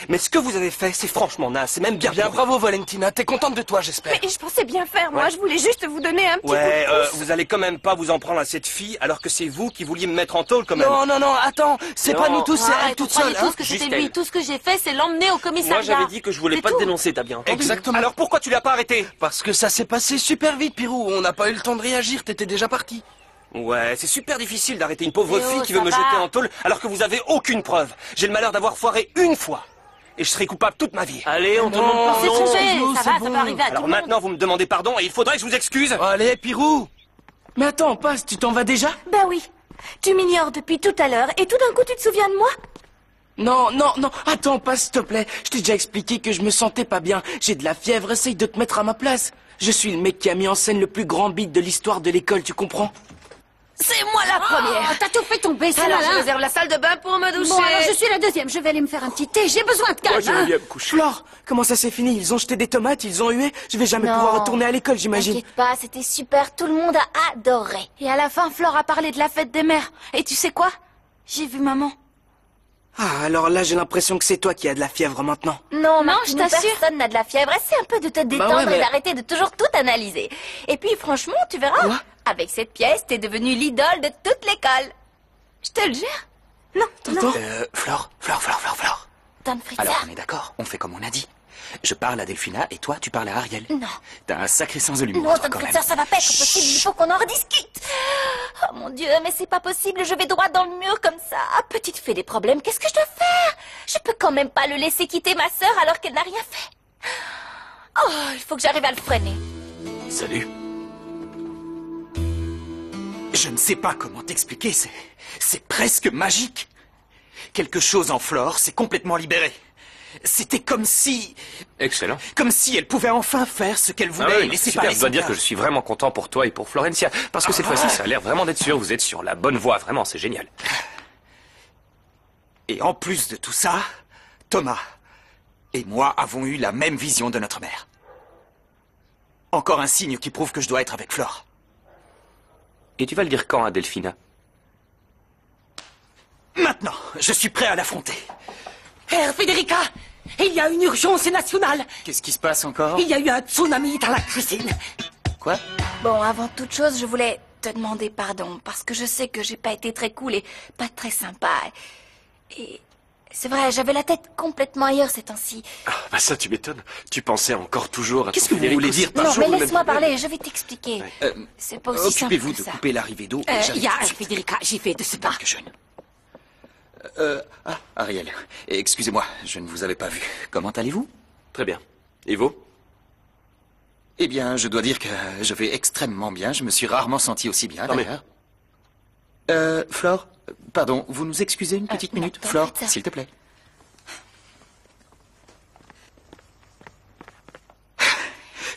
Mais ce que vous avez fait, c'est franchement naze, c'est même bien... Bien, bravo Valentina, t'es contente de toi, j'espère. Mais je pensais bien faire, moi, je voulais juste vous donner un petit coup de pouce. Vous allez quand même pas vous en prendre à cette fille, alors que c'est vous qui vouliez me mettre en tôle quand même. Non, attends, c'est pas nous tous, c'est elle toute seule. Tout ce que c'était lui, tout ce que j'ai fait, c'est l'emmener au commissariat. Moi, j'avais dit que je voulais pas te dénoncer, t'as bien entendu? Exactement. Alors pourquoi tu l'as pas arrêté? Parce que ça s'est passé super vite, Pirou. On n'a pas eu le temps de réagir, t'étais déjà parti. Ouais, c'est super difficile d'arrêter une pauvre Eh oh, fille qui veut ça me va. jeter en tôle alors que vous avez aucune preuve. J'ai le malheur d'avoir foiré une fois. Et je serai coupable toute ma vie. Allez, on te demande On s'est pardon. trompé, ça va, ça peut arriver à tout Alors le monde. maintenant, vous me demandez pardon et il faudrait que je vous excuse. Allez, Pirou. Mais attends, passe, tu t'en vas déjà? Ben oui, tu m'ignores depuis tout à l'heure et tout d'un coup tu te souviens de moi? Non, attends, passe, s'il te plaît. Je t'ai déjà expliqué que je me sentais pas bien. J'ai de la fièvre, essaye de te mettre à ma place. Je suis le mec qui a mis en scène le plus grand beat de l'histoire de l'école, tu comprends? C'est moi la première. T'as tout fait tomber, c'est Alors, je malin. réserve la salle de bain pour me doucher. Bon, alors je suis la deuxième. Je vais aller me faire un petit thé. J'ai besoin de calme. Moi, j'aimerais bien me coucher. Flore, comment ça s'est fini? Ils ont jeté des tomates, ils ont hué. Je vais jamais Non. pouvoir retourner à l'école, j'imagine. T'inquiète pas, c'était super, tout le monde a adoré. Et à la fin, Flore a parlé de la fête des mères. Et tu sais quoi? J'ai vu maman. Ah, alors là, j'ai l'impression que c'est toi qui as de la fièvre maintenant. Non, je Martine, t'assure. personne n'a de la fièvre. Essaie un peu de te détendre ouais, mais- et d'arrêter de toujours tout analyser. Et puis, franchement, tu verras, Quoi? avec cette pièce, t'es devenue l'idole de toute l'école. Je te le jure. Non, T'entends? Flore. Don Fritzer. Alors, on est d'accord, on fait comme on a dit. Je parle à Delphina et toi, tu parles à Ariel. Non. T'as un sacré sens de l'humour, Non, toi, Don quand même. Fritzer, ça va pas être possible. Il faut qu'on en rediscute. Oh mon Dieu, mais c'est pas possible. Je vais droit dans le mur comme ça. Petite fée des problèmes, qu'est-ce que je dois faire? Je peux quand même pas le laisser quitter ma sœur alors qu'elle n'a rien fait. Oh, il faut que j'arrive à le freiner. Salut. Je ne sais pas comment t'expliquer, c'est presque magique. Quelque chose en Flore s'est complètement libéré. C'était comme si Excellent. elle pouvait enfin faire ce qu'elle voulait Ah et oui, laisser super, parler je dois son dire cœur. que je suis vraiment content pour toi et pour Florencia. Parce que cette fois-ci, ça a l'air vraiment d'être sûr. Vous êtes sur la bonne voie, vraiment, c'est génial. Et en plus de tout ça, Thomas et moi avons eu la même vision de notre mère. Encore un signe qui prouve que je dois être avec Flore. Et tu vas le dire quand à Delphina? Maintenant, je suis prêt à l'affronter. Père Federica, il y a une urgence nationale. Qu'est-ce qui se passe encore? Il y a eu un tsunami dans la cuisine. Quoi? Bon, avant toute chose, je voulais te demander pardon parce que je sais que j'ai pas été très cool et pas très sympa. Et c'est vrai, j'avais la tête complètement ailleurs ces temps-ci. Ah, bah ça, tu m'étonnes. Tu pensais encore toujours à Qu'est-ce ton que vous Federico. voulez dire par Non, jour mais le même laisse-moi problème parler, je vais t'expliquer. C'est pas aussi simple Occupez-vous que de ça. couper l'arrivée d'eau. et Il j'arrive y a tout de suite. Federica, j'y vais de ce pas. Que jeune. Ariel, excusez-moi, je ne vous avais pas vu. Comment allez-vous? Très bien. Et vous? Eh bien, je dois dire que je vais extrêmement bien. Je me suis rarement senti aussi bien, d'ailleurs. Flore, pardon, vous nous excusez une petite minute? Flore, s'il te plaît.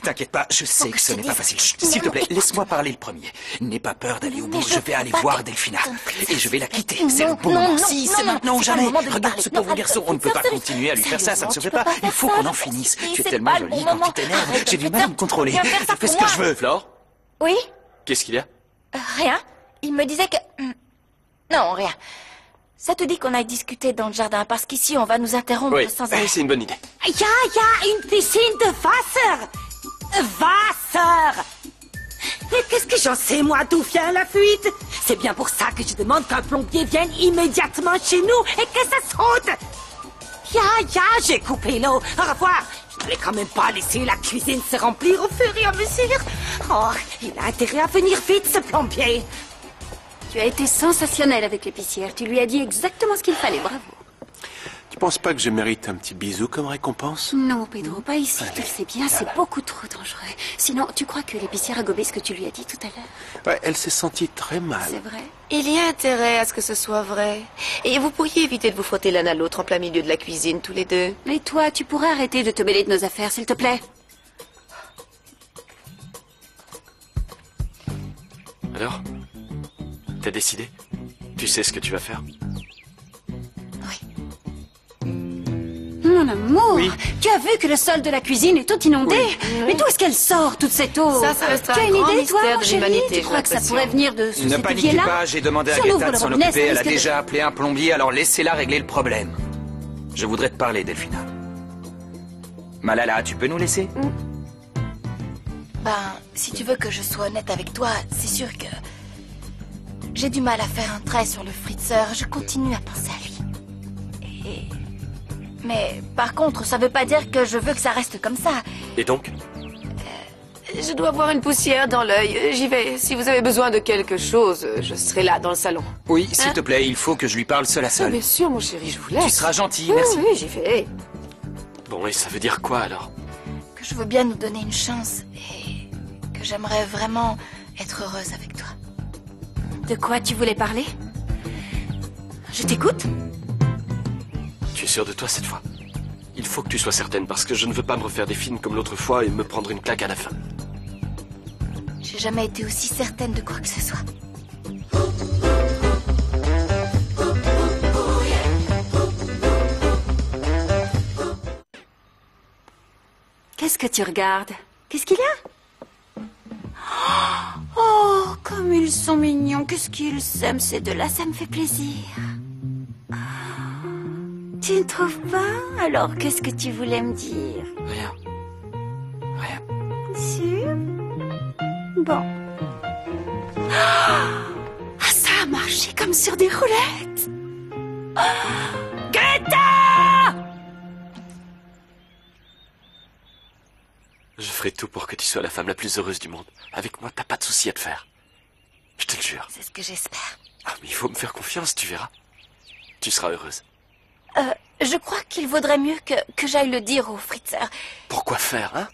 T'inquiète pas, je sais que ce n'est pas facile. Chut, s'il te plaît, laisse-moi parler le premier. N'aie pas peur d'aller au bout, je vais aller voir Delphina. Et je vais la quitter. C'est le bon moment. Si, c'est maintenant ou jamais. Regarde ce pauvre garçon, on ne peut pas continuer à lui faire ça, ça ne se fait pas. Il faut qu'on en finisse. Tu es tellement jolie quand tu t'énerves. J'ai du mal à me contrôler. Je fais ce que je veux. Flore? Oui? Qu'est-ce qu'il y a? Rien. Il me disait que... Non, rien. Ça te dit qu'on aille discuter dans le jardin, parce qu'ici, on va nous interrompre sans arrêt. C'est une bonne idée. Il y a une piscine de Wasser. Wasser! Mais qu'est-ce que j'en sais, moi, d'où vient la fuite? C'est bien pour ça que je demande qu'un plombier vienne immédiatement chez nous et que ça saute. J'ai coupé l'eau. Au revoir. Je ne vais quand même pas laisser la cuisine se remplir au fur et à mesure. Oh, il a intérêt à venir vite, ce plombier. Tu as été sensationnel avec l'épicière. Tu lui as dit exactement ce qu'il fallait. Bravo. Tu penses pas que je mérite un petit bisou comme récompense? Non, Pedro, pas ici. Tu le sais bien, c'est beaucoup trop dangereux. Sinon, tu crois que l'épicière a gobé ce que tu lui as dit tout à l'heure? Ouais, elle s'est sentie très mal. C'est vrai. Il y a intérêt à ce que ce soit vrai. Et vous pourriez éviter de vous frotter l'un à l'autre en plein milieu de la cuisine, tous les deux. Et toi, tu pourrais arrêter de te mêler de nos affaires, s'il te plaît? Alors? T'as décidé? Tu sais ce que tu vas faire? Mon amour, tu as vu que le sol de la cuisine est tout inondé? Mais d'où est-ce qu'elle sort, toute cette eau? Ça restera un grand mystère de l'humanité. Tu crois que ça pourrait venir de sous Ne cet paniquez évier-là? pas, j'ai demandé à Si on ouvre Greta de le s'en robinet, occuper. ça Elle a risque de- déjà appelé un plombier, alors laissez-la régler le problème. Je voudrais te parler, Delphina. Malala, tu peux nous laisser? Si tu veux que je sois honnête avec toi, c'est sûr que... J'ai du mal à faire un trait sur le Fritzer. Je continue à penser à lui. Mais par contre, ça veut pas dire que je veux que ça reste comme ça. Et donc? Je dois avoir une poussière dans l'œil. J'y vais. Si vous avez besoin de quelque chose, je serai là dans le salon. Oui, s'il te plaît, il faut que je lui parle seul à seul. Bien sûr, mon chéri, je vous laisse. Tu seras gentil, merci. Oui, j'y vais. Bon, et ça veut dire quoi, alors? Que je veux bien nous donner une chance et que j'aimerais vraiment être heureuse avec toi. De quoi tu voulais parler? Je t'écoute? Tu es sûre de toi cette fois? Il faut que tu sois certaine, parce que je ne veux pas me refaire des films comme l'autre fois et me prendre une claque à la fin. J'ai jamais été aussi certaine de quoi que ce soit. Qu'est-ce que tu regardes? Qu'est-ce qu'il y a? Oh, comme ils sont mignons. Qu'est-ce qu'ils s'aiment, ces deux-là? Ça me fait plaisir. Tu ne trouves pas? Alors, qu'est-ce que tu voulais me dire? Rien. Sûr? Bon. Ah, ça a marché comme sur des roulettes. Greta! Je ferai tout pour que tu sois la femme la plus heureuse du monde. Avec moi, t'as pas de souci à te faire. Je te le jure. C'est ce que j'espère. Ah, mais il faut me faire confiance, tu verras. Tu seras heureuse. Je crois qu'il vaudrait mieux que j'aille le dire au Fritzer. Pourquoi faire, hein?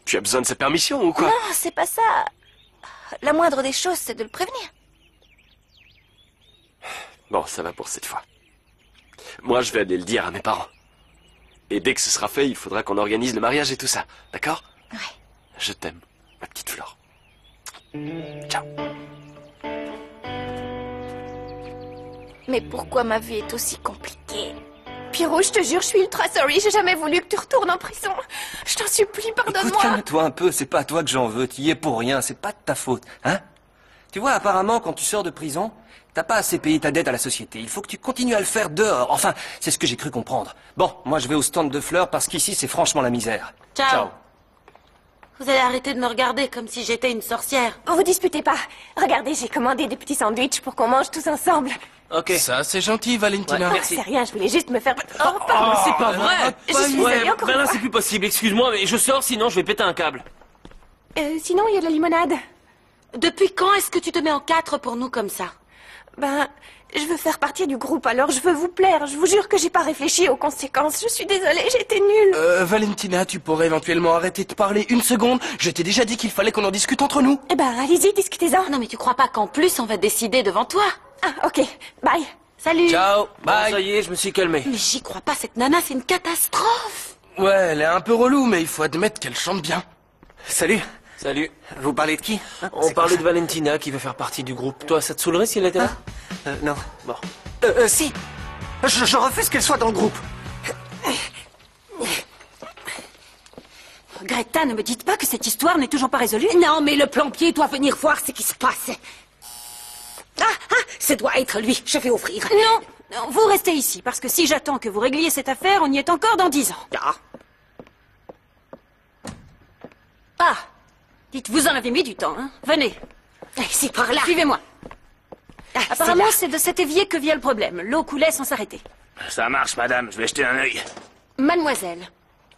Tu as besoin de sa permission ou quoi? Non, c'est pas ça. La moindre des choses, c'est de le prévenir. Bon, ça va pour cette fois. Moi, je vais aller le dire à mes parents. Et dès que ce sera fait, il faudra qu'on organise le mariage et tout ça. D'accord? Ouais. Je t'aime, ma petite Flore. Ciao. Mais pourquoi ma vie est aussi compliquée? Pierrot, je te jure, je suis ultra sorry. J'ai jamais voulu que tu retournes en prison. Je t'en supplie, Écoute, pardonne-moi. calme-toi un peu, c'est pas à toi que j'en veux, tu y es pour rien, c'est pas de ta faute, hein? Tu vois, apparemment, quand tu sors de prison, t'as pas assez payé ta dette à la société. Il faut que tu continues à le faire dehors. Enfin, c'est ce que j'ai cru comprendre. Bon, moi je vais au stand de fleurs parce qu'ici c'est franchement la misère. Ciao. Vous allez arrêter de me regarder comme si j'étais une sorcière. Vous disputez pas. Regardez, j'ai commandé des petits sandwichs pour qu'on mange tous ensemble. Ok. Ça, c'est gentil, Valentina. Oh, c'est rien, je voulais juste me faire... Oh, pardon. C'est pas vrai! Je suis désolée, encore Ben une là, fois. c'est plus possible, excuse-moi, mais je sors, sinon je vais péter un câble. Sinon, il y a de la limonade. Depuis quand est-ce que tu te mets en quatre pour nous comme ça? Ben, je veux faire partie du groupe, alors je veux vous plaire. Je vous jure que j'ai pas réfléchi aux conséquences. Je suis désolée, j'étais nulle. Valentina, tu pourrais éventuellement arrêter de parler une seconde? Je t'ai déjà dit qu'il fallait qu'on en discute entre nous. Eh ben, allez-y, discutez-en. Non, mais tu crois pas qu'en plus on va décider devant toi? Ah, ok. Bye. Salut. Ciao, bye. Bon, ça y est, je me suis calmé. Mais j'y crois pas, cette nana, c'est une catastrophe. Ouais, elle est un peu relou, mais il faut admettre qu'elle chante bien. Salut. Salut. Vous parlez de qui? On parlait de Valentina qui veut faire partie du groupe. Toi, ça te saoulerait si elle était là? Non. Bon. Si. Je refuse qu'elle soit dans le groupe. Greta, ne me dites pas que cette histoire n'est toujours pas résolue. Non, mais le plombier doit venir voir ce qui se passe. Ça doit être lui, je vais ouvrir. Non, vous restez ici, parce que si j'attends que vous régliez cette affaire, on y est encore dans 10 ans. Ah, dites, vous en avez mis du temps, hein? Venez. C'est par là. Suivez-moi. Apparemment, c'est de cet évier que vient le problème. L'eau coulait sans s'arrêter. Ça marche, madame. Je vais jeter un œil. Mademoiselle,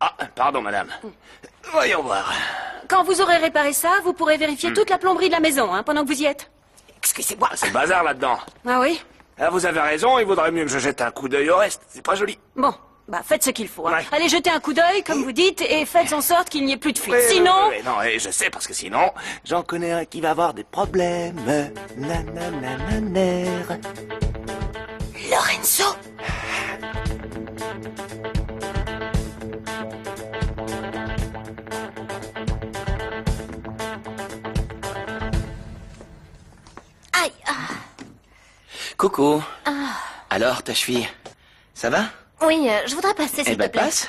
Ah, pardon, madame. Voyons voir. quand vous aurez réparé ça, vous pourrez vérifier toute la plomberie de la maison, hein, pendant que vous y êtes. Excusez-moi. C'est le bazar là-dedans. Ah oui? Ah, vous avez raison, il vaudrait mieux que je jette un coup d'œil au reste. C'est pas joli. Bon, bah faites ce qu'il faut. Hein. Ouais. Allez jeter un coup d'œil, comme vous dites, et faites en sorte qu'il n'y ait plus de fuite. Oui, Sinon... oui, non, et je sais, parce que sinon, j'en connais un qui va avoir des problèmes. Nananananer. Lorenzo? Aïe. Coucou. Alors, ta cheville, ça va? Oui, je voudrais passer, s'il te plaît. passe.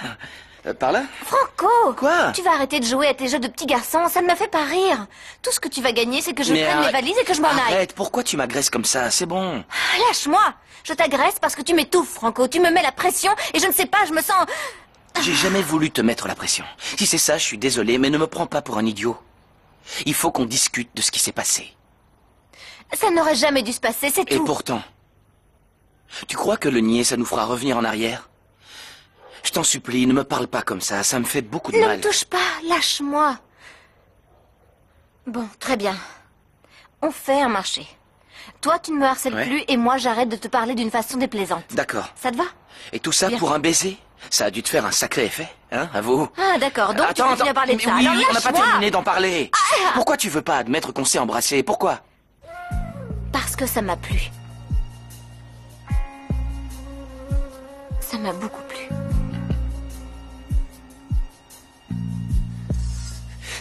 Par là? Franco! Quoi? Tu vas arrêter de jouer à tes jeux de petits garçons, ça ne me fait pas rire. Tout ce que tu vas gagner, c'est que je prenne mes valises et que je m'en aille. Arrête, pourquoi tu m'agresses comme ça? C'est bon. Lâche-moi! Je t'agresse parce que tu m'étouffes, Franco. Tu me mets la pression et je ne sais pas, je me sens... J'ai jamais voulu te mettre la pression. Si c'est ça, je suis désolé, mais ne me prends pas pour un idiot. Il faut qu'on discute de ce qui s'est passé. Ça n'aurait jamais dû se passer, c'est Et tout. pourtant, tu crois que le nier, ça nous fera revenir en arrière? Je t'en supplie, ne me parle pas comme ça me fait beaucoup de Ne mal. me touche pas, lâche-moi. Bon, très bien. On fait un marché. Toi, tu ne me harcèles Ouais. plus et moi, j'arrête de te parler d'une façon déplaisante. D'accord. Ça te va? Et tout ça Bien. pour un baiser? Ça a dû te faire un sacré effet, hein, avoue. Ah, d'accord, donc tu Attends, continues à parler de mais ça. oui, Alors on n'a pas lâche-moi. terminé d'en parler. Pourquoi tu veux pas admettre qu'on s'est embrassé? Pourquoi? Parce que ça m'a plu. Ça m'a beaucoup plu.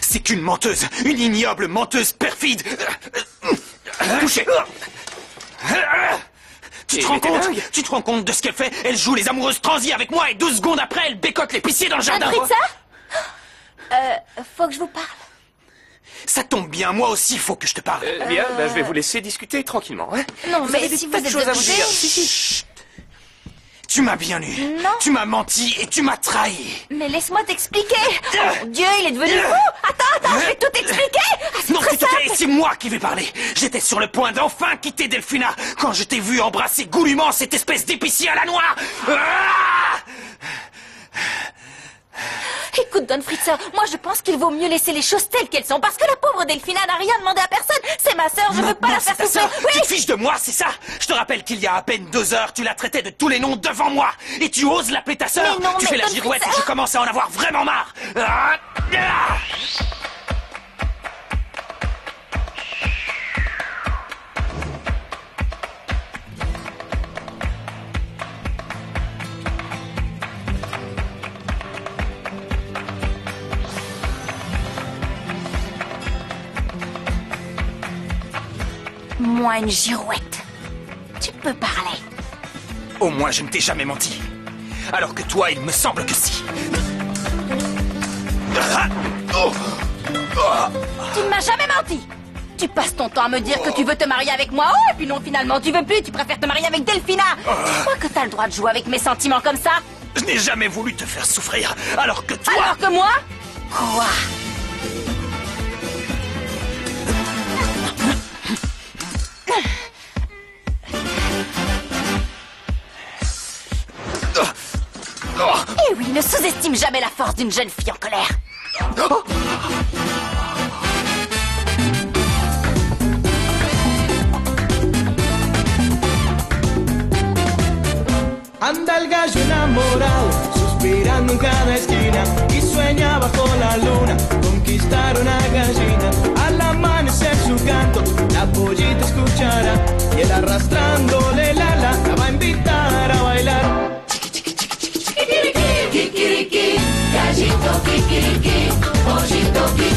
C'est qu'une menteuse, une ignoble menteuse perfide. Touché. Tu te rends compte? Tu te rends compte de ce qu'elle fait? Elle joue les amoureuses transies avec moi et 12 secondes après, elle bécote l'épicier dans le jardin. Appris de ça? Faut que je vous parle. Ça tombe bien, moi aussi, faut que je te parle. Bien, ben, je vais vous laisser discuter tranquillement. Hein. Non, mais avez des si vous tas de êtes choses à vous obligé... dire. Si. Tu m'as bien eu. Non. Tu m'as menti et tu m'as trahi. Mais laisse-moi t'expliquer. Oh mon Dieu, il est devenu fou. Attends, je vais tout t'expliquer. Ah, c'est Non, très tu te simple. tais, c'est moi qui vais parler. J'étais sur le point d'enfin quitter Delphina quand je t'ai vu embrasser goulûment cette espèce d'épicier à la noix. Ah! Écoute, Don Fritzer, moi je pense qu'il vaut mieux laisser les choses telles qu'elles sont, parce que la pauvre Delphina n'a rien demandé à personne. C'est ma sœur, je veux pas Maintenant, la faire c'est ta souffrir. sœur. Oui. Tu te fiches de moi, c'est ça? Je te rappelle qu'il y a à peine 2 heures, tu la traitais de tous les noms devant moi. Et tu oses l'appeler ta sœur? Mais non, Tu mais fais la Don girouette et Fritzer. je commence à en avoir vraiment marre. Ah! Ah! Moi, une girouette. Tu peux parler. Au moins, je ne t'ai jamais menti. Alors que toi, il me semble que si. Ah! Oh! Oh! Tu ne m'as jamais menti. Tu passes ton temps à me dire que tu veux te marier avec moi. Oh, et puis non, finalement, tu veux plus. Tu préfères te marier avec Delphina. Tu crois que t'as le droit de jouer avec mes sentiments comme ça? Je n'ai jamais voulu te faire souffrir, alors que toi... Alors que moi? Quoi? Eh oui, ne sous-estime jamais la force d'une jeune fille en colère. al gallo enamorado, suspirando en cada esquina, y sueña bajo la luna conquistar una gallina. Al amanecer su canto, la pollita escuchará, y él arrastrándole la va a invitar a bailar. Kikiriki, kikiriki, gallito kikiriki, pollito kikiriki.